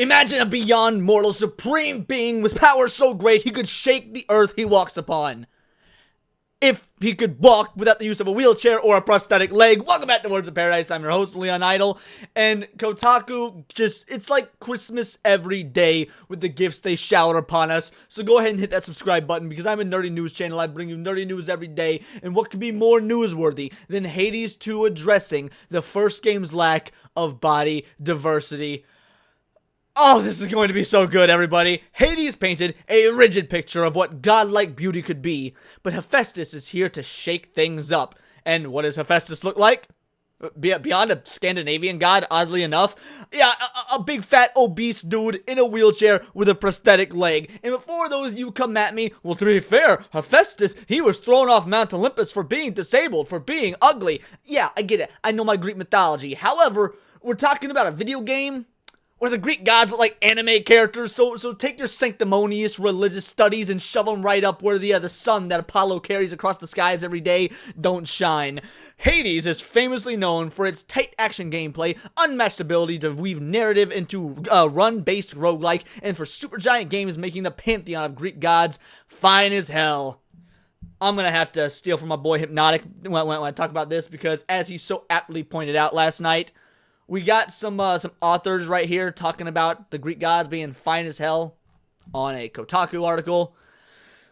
Imagine a beyond mortal supreme being with power so great he could shake the earth he walks upon. If he could walk without the use of a wheelchair or a prosthetic leg. Welcome back to Words of Paradise. I'm your host, Leon Idol. And Kotaku it's like Christmas every day with the gifts they shower upon us. So go ahead and hit that subscribe button because I'm a nerdy news channel. I bring you nerdy news every day. And what could be more newsworthy than Hades 2 addressing the first game's lack of body diversity? Oh, this is going to be so good, everybody. Hades painted a rigid picture of what godlike beauty could be, but Hephaestus is here to shake things up. And what does Hephaestus look like? Beyond a Scandinavian god, oddly enough. Yeah, a big fat obese dude in a wheelchair with a prosthetic leg. And before those of you come at me, well, to be fair, Hephaestus, he was thrown off Mount Olympus for being disabled, for being ugly. Yeah, I get it. I know my Greek mythology. However, we're talking about a video game where the Greek gods look like anime characters, so take your sanctimonious religious studies and shove them right up where the sun that Apollo carries across the skies every day don't shine. Hades is famously known for its tight action gameplay, unmatched ability to weave narrative into run-based roguelike, and for supergiant games making the pantheon of Greek gods fine as hell. I'm gonna have to steal from my boy Hypnotic when I talk about this, because as he so aptly pointed out last night, we got some authors right here talking about the Greek gods being fine as hell on a Kotaku article.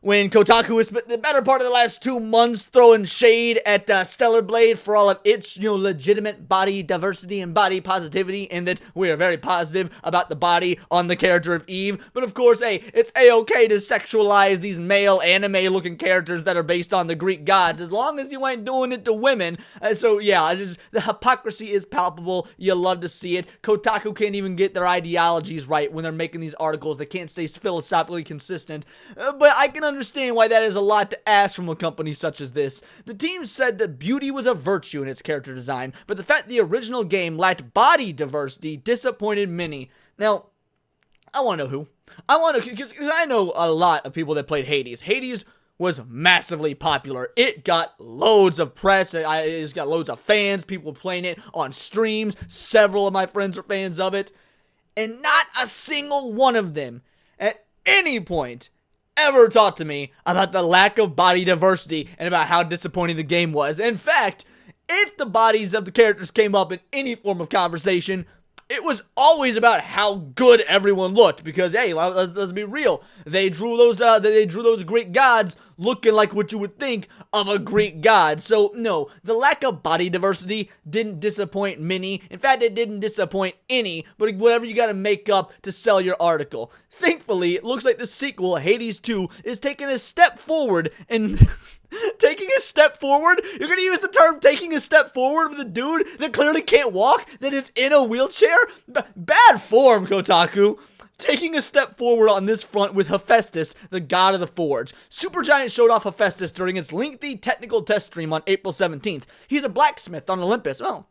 When Kotaku has spent the better part of the last 2 months throwing shade at Stellar Blade for all of its, legitimate body diversity and body positivity, and that we are very positive about the body on the character of Eve. But of course, hey, it's a-okay to sexualize these male anime-looking characters that are based on the Greek gods, as long as you ain't doing it to women. So yeah, the hypocrisy is palpable. You love to see it. Kotaku can't even get their ideologies right when they're making these articles. They can't stay philosophically consistent. But I can understand why that is a lot to ask from a company such as this. The team said that beauty was a virtue in its character design, but the fact the original game lacked body diversity disappointed many. Now, I want to know who. Because I know a lot of people that played Hades. Hades was massively popular. It got loads of press. It's got loads of fans. People playing it on streams. Several of my friends are fans of it. And not a single one of them at any point ever talked to me about the lack of body diversity and about how disappointing the game was. In fact, if the bodies of the characters came up in any form of conversation, it was always about how good everyone looked, because hey, let's be real, they drew those Greek gods looking like what you would think of a Greek god. So no, the lack of body diversity didn't disappoint many. In fact, it didn't disappoint any, but whatever you gotta make up to sell your article. Thankfully, it looks like the sequel, Hades 2, is taking a step forward and taking a step forward? You're gonna use the term taking a step forward with a dude that clearly can't walk, that is in a wheelchair? Bad form, Kotaku. Taking a step forward on this front with Hephaestus, the god of the forge. Supergiant showed off Hephaestus during its lengthy technical test stream on April 17th. He's a blacksmith on Olympus. Well,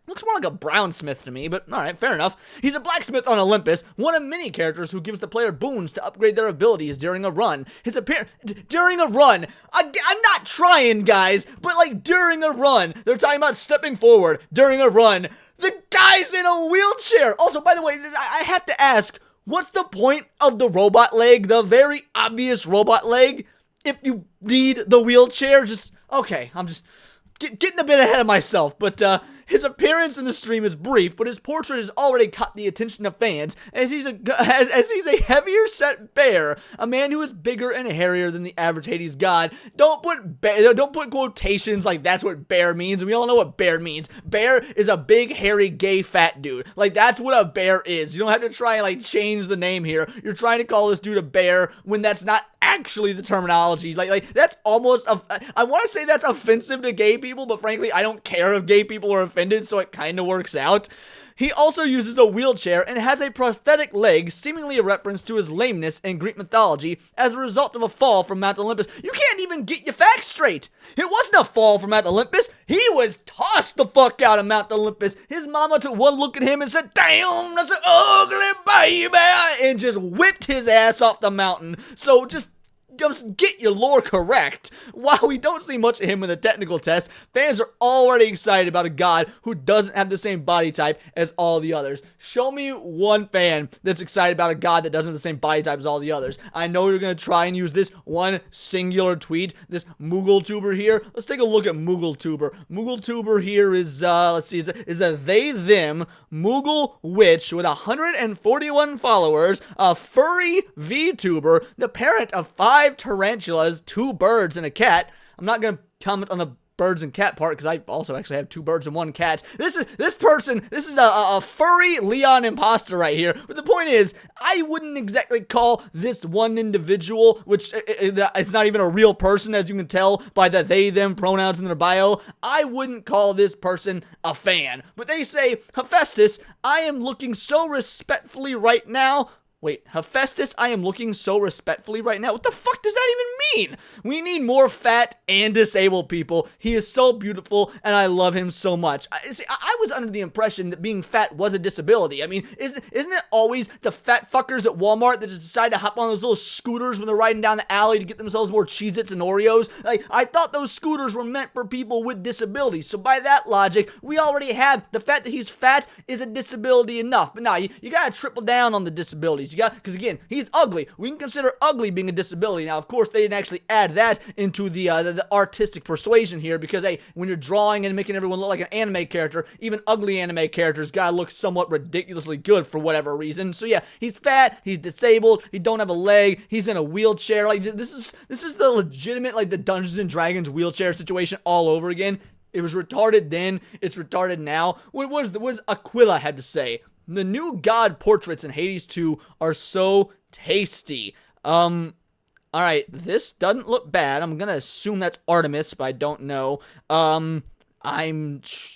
looks more like a brownsmith to me, but alright, fair enough. He's a blacksmith on Olympus, one of many characters who gives the player boons to upgrade their abilities during a run. His appearance during a run. I'm not trying, guys, but like during a run. They're talking about stepping forward during a run. The guy's in a wheelchair. Also, by the way, I have to ask, what's the point of the robot leg? The very obvious robot leg? If you need the wheelchair, okay, I'm just getting a bit ahead of myself, but his appearance in the stream is brief, but his portrait has already caught the attention of fans, as he's a heavier set bear, a man who is bigger and hairier than the average Hades god. Don't put quotations like that's what bear means. We all know what bear means. Bear is a big, hairy, gay, fat dude. Like, that's what a bear is. You don't have to try and like change the name here. You're trying to call this dude a bear when that's not actually the terminology. Like that's almost, I want to say that's offensive to gay people, but frankly, I don't care if gay people are offended, so it kind of works out. He also uses a wheelchair and has a prosthetic leg, seemingly a reference to his lameness in Greek mythology as a result of a fall from Mount Olympus. You can't even get your facts straight. It wasn't a fall from Mount Olympus. He was tossed the fuck out of Mount Olympus. His mama took one look at him and said, "Damn, that's an ugly baby," and just whipped his ass off the mountain. So just Just get your lore correct. While we don't see much of him in the technical test, fans are already excited about a god who doesn't have the same body type as all the others. Show me one fan that's excited about a god that doesn't have the same body type as all the others. I know you're going to try and use this one singular tweet, this Mughaltuber here. Let's take a look at Mughaltuber. Mughaltuber here is, let's see, is a they-them Mughal witch with 141 followers, a furry VTuber, the parent of 5 tarantulas, 2 birds, and a cat. I'm not going to comment on the birds and cat part because I also actually have 2 birds and 1 cat. This is a furry Leon imposter right here. But the point is, I wouldn't exactly call this one individual, which it's not even a real person, as you can tell by the they them pronouns in their bio. I wouldn't call this person a fan. But they say, Hephaestus, I am looking so respectfully right now. Wait, Hephaestus, I am looking so respectfully right now. What the fuck does that even mean? We need more fat and disabled people. He is so beautiful, and I love him so much. I was under the impression that being fat was a disability. I mean, isn't it always the fat fuckers at Walmart that just decide to hop on those little scooters when they're riding down the alley to get themselves more Cheez-Its and Oreos? Like, I thought those scooters were meant for people with disabilities. So by that logic, we already have the fact that he's fat is a disability enough. But now, you gotta triple down on the disabilities. Because again, he's ugly. We can consider ugly being a disability. Now, of course, they didn't actually add that into the artistic persuasion here, because hey, when you're drawing and making everyone look like an anime character, even ugly anime characters gotta look somewhat ridiculously good for whatever reason. So yeah, he's fat, he's disabled, he don't have a leg, he's in a wheelchair. Like, this is the legitimate, like, the Dungeons and Dragons wheelchair situation all over again. It was retarded then, it's retarded now. What does Aquila had to say? The new god portraits in Hades 2 are so tasty. Alright, this doesn't look bad. I'm gonna assume that's Artemis, but I don't know.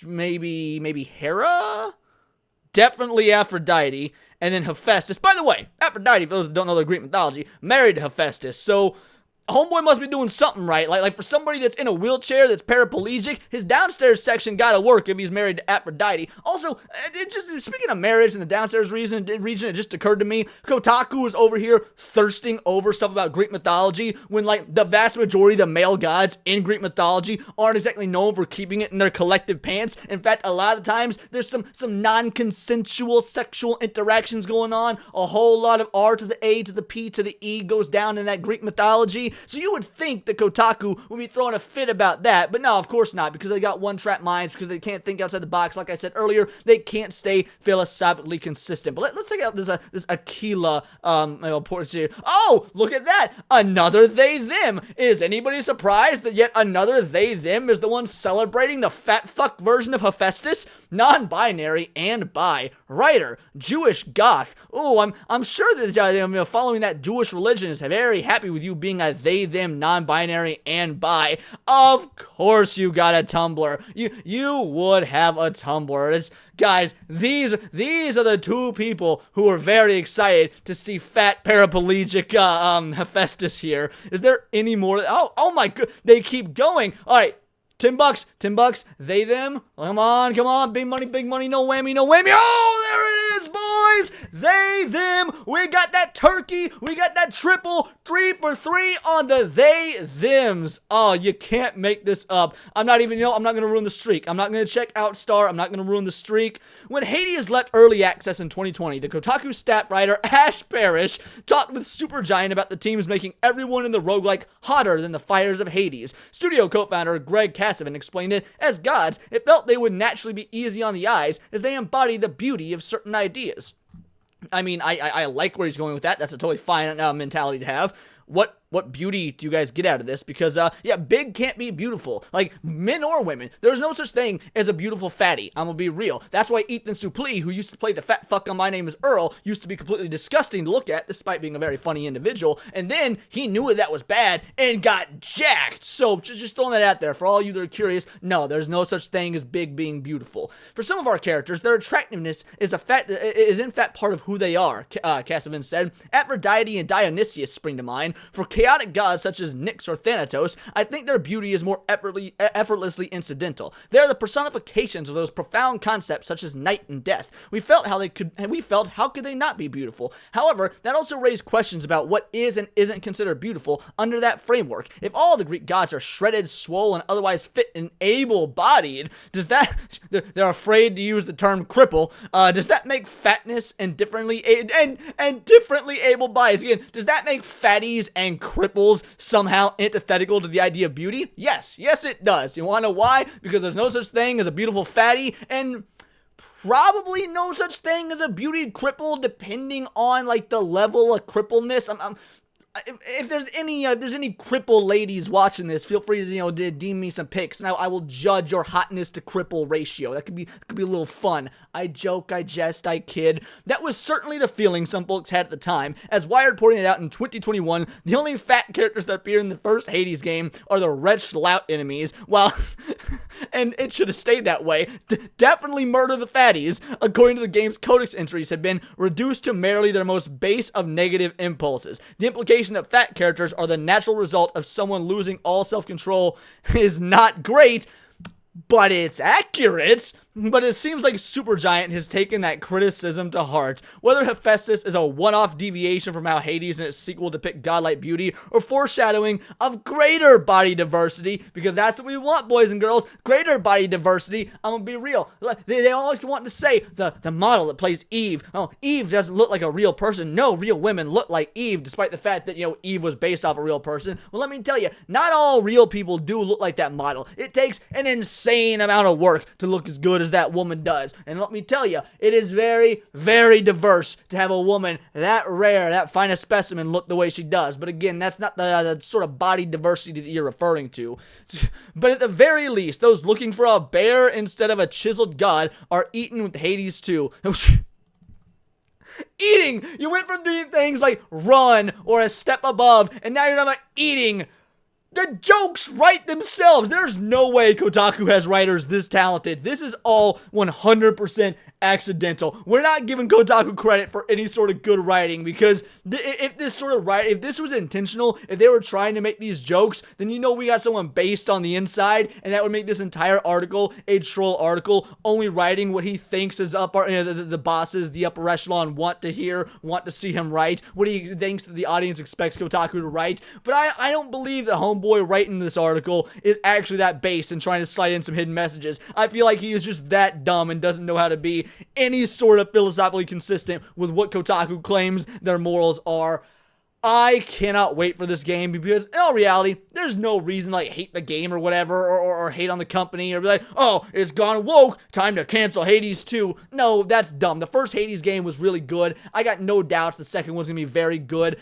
Maybe Hera? Definitely Aphrodite. And then Hephaestus. By the way, Aphrodite, for those who don't know the Greek mythology, married to Hephaestus. So homeboy must be doing something right. Like for somebody that's in a wheelchair, that's paraplegic, his downstairs section gotta work if he's married to Aphrodite. Also, speaking of marriage and the downstairs region, it just occurred to me, Kotaku is over here thirsting over stuff about Greek mythology when, like, the vast majority of the male gods in Greek mythology aren't exactly known for keeping it in their collective pants. In fact, a lot of times, there's some non-consensual sexual interactions going on. A whole lot of R to the A to the P to the E goes down in that Greek mythology. So you would think that Kotaku would be throwing a fit about that, but no, of course not, because they got one-track minds, because they can't think outside the box. Like I said earlier, they can't stay philosophically consistent. But let's take out this Aquila portrait here. Oh, look at that! Another they-them! Is anybody surprised that yet another they-them is the one celebrating the fat fuck version of Hephaestus? Non-binary and bi. Writer. Jewish goth. Oh, I'm sure that following that Jewish religion is very happy with you being a they-them, non-binary, and bi. Of course you got a Tumblr. You would have a Tumblr. Guys, these are the 2 people who are very excited to see fat paraplegic Hephaestus here. Is there any more? Oh my god, they keep going. All right. $10, they, them, come on, big money, no whammy, oh, there it is, boys, they, them, we got that turkey, we got that triple, 3 for 3 on the they, thems. Oh, you can't make this up. I'm not gonna ruin the streak. I'm not gonna check Outstar. I'm not gonna ruin the streak. When Hades left early access in 2020, the Kotaku staff writer Ash Parrish talked with Supergiant about the teams making everyone in the roguelike hotter than the fires of Hades. Studio co-founder Greg Cassavin explained that, as gods, it felt they would naturally be easy on the eyes as they embody the beauty of certain ideas. I mean, I like where he's going with that. That's a totally fine mentality to have. What beauty do you guys get out of this? Because, yeah, big can't be beautiful. Like, men or women. There's no such thing as a beautiful fatty. I'm gonna be real. That's why Ethan Suplee, who used to play the fat fuck on My Name is Earl, used to be completely disgusting to look at, despite being a very funny individual. And then, he knew that was bad, and got jacked. So, just throwing that out there. For all you that are curious, no, there's no such thing as big being beautiful. For some of our characters, their attractiveness is in fact part of who they are, Cassavin said. Aphrodite and Dionysius spring to mind. For chaotic gods such as Nyx or Thanatos, I think their beauty is more effortlessly incidental. They are the personifications of those profound concepts such as night and death. We felt how could they not be beautiful? However, that also raised questions about what is and isn't considered beautiful under that framework. If all the Greek gods are shredded, swollen, otherwise fit and able-bodied, they're afraid to use the term cripple, does that make fatness and differently able bodies, again, does that make fatties and cripples somehow antithetical to the idea of beauty? Yes, it does. You want to know why? Because there's no such thing as a beautiful fatty, and probably no such thing as a beauty cripple, depending on like the level of crippleness. If there's any cripple ladies watching this, feel free to deem me some pics, and I will judge your hotness to cripple ratio. That could be a little fun. I joke, I jest, I kid. That was certainly the feeling some folks had at the time. As Wired pointed out in 2021, the only fat characters that appear in the first Hades game are the wretched lout enemies. While and it should have stayed that way. Definitely murder the fatties, according to the game's codex entries, have been reduced to merely their most base of negative impulses. The implication that fat characters are the natural result of someone losing all self-control is not great, but it's accurate. But it seems like Supergiant has taken that criticism to heart. Whether Hephaestus is a one-off deviation from how Hades and its sequel depict godlike beauty, or foreshadowing of greater body diversity, because that's what we want, boys and girls, greater body diversity. I'm gonna be real. They always want to say the model that plays Eve. Oh, Eve doesn't look like a real person. No, real women look like Eve, despite the fact that, Eve was based off a real person. Well, let me tell you, not all real people do look like that model. It takes an insane amount of work to look as good as that woman does. And let me tell you, it is very, very diverse to have a woman that rare, that fine a specimen look the way she does. But again, that's not the sort of body diversity that you're referring to. But at the very least, those looking for a bear instead of a chiseled god are eaten with Hades too. Eating! You went from doing things like run or a step above, and now you're talking about eating. The jokes write themselves. There's no way Kotaku has writers this talented. This is all 100% accidental. We're not giving Kotaku credit for any sort of good writing, because if this was intentional, if they were trying to make these jokes, then we got someone based on the inside, and that would make this entire article a troll article, only writing what he thinks is the bosses, the upper echelon want to hear, want to see him write, what he thinks that the audience expects Kotaku to write. But I don't believe that homeboy writing this article is actually that base and trying to slide in some hidden messages. I feel like he is just that dumb and doesn't know how to be any sort of philosophically consistent with what Kotaku claims their morals are. I cannot wait for this game, because in all reality, there's no reason to hate the game or whatever, or hate on the company, or be like, oh, it's gone woke, time to cancel Hades 2. No, that's dumb. The first Hades game was really good. I got no doubts the second one's gonna be very good.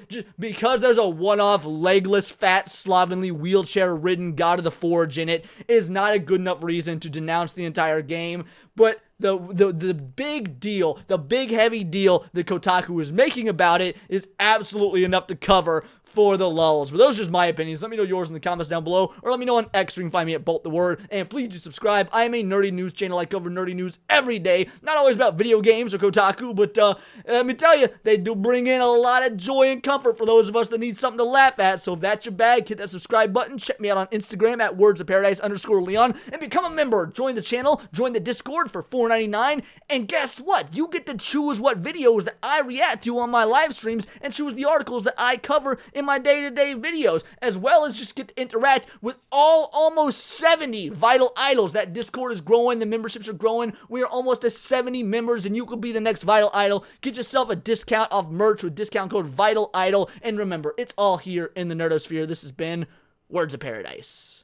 Just because there's a one-off, legless, fat, slovenly, wheelchair-ridden God of the Forge in it is not a good enough reason to denounce the entire game. But the big deal, the big heavy deal that Kotaku is making about it is absolutely enough to cover for the lulls. But those are just my opinions. Let me know yours in the comments down below, or let me know on X, where you can find me at Bolt the Word. And please do subscribe. I am a nerdy news channel. I cover nerdy news every day. Not always about video games or Kotaku, but let me tell you, they do bring in a lot of joy and comfort for those of us that need something to laugh at. So if that's your bag, hit that subscribe button. Check me out on Instagram at wordsofparadise_Leon, and become a member. Join the channel, join the Discord for $4.99, and guess what? You get to choose what videos that I react to on my live streams, and choose the articles that I cover in my day-to-day videos, as well as just get to interact with almost 70 vital idols. That Discord is growing, the memberships are growing. We are almost to 70 members, and you could be the next vital idol. Get yourself a discount off merch with discount code VITALIDOL, and remember, it's all here in the Nerdosphere. This has been Words of Paradise.